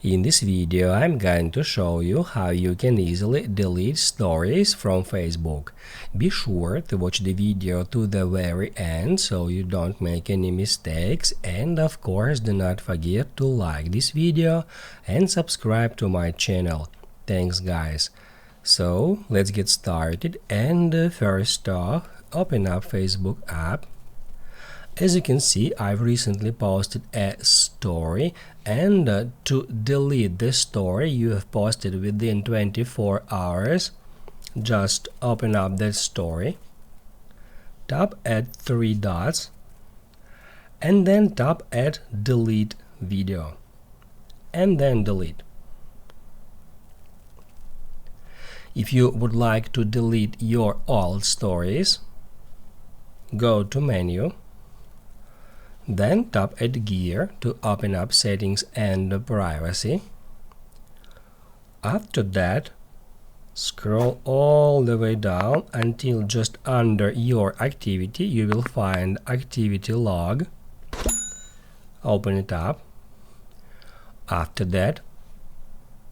In this video, I'm going to show you how you can easily delete stories from Facebook. Be sure to watch the video to the very end so you don't make any mistakes, and of course do not forget to like this video and subscribe to my channel. Thanks guys. So let's get started, and first off, open up Facebook app. As you can see, I've recently posted a story, and to delete this story you have posted within 24 hours, just open up that story, tap at three dots, and then tap at delete video, and then delete. If you would like to delete your old stories, go to menu, then tap at gear to open up settings and privacy. After that, scroll all the way down until just under your activity you will find activity log. Open it up. After that,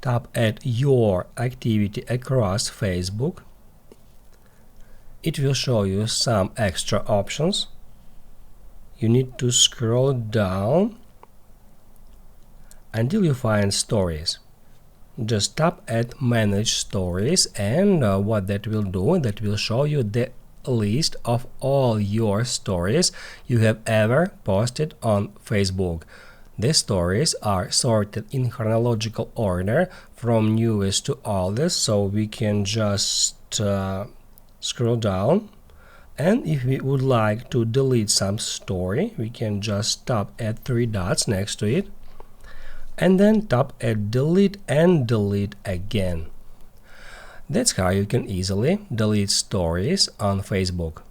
tap at your activity across Facebook. It will show you some extra options. You need to scroll down until you find stories. Just tap at manage stories, and what that will do, that will show you the list of all your stories you have ever posted on Facebook. The stories are sorted in chronological order from newest to oldest, so we can just scroll down. And if we would like to delete some story, we can just tap at three dots next to it, and then tap at delete and delete again. That's how you can easily delete stories on Facebook.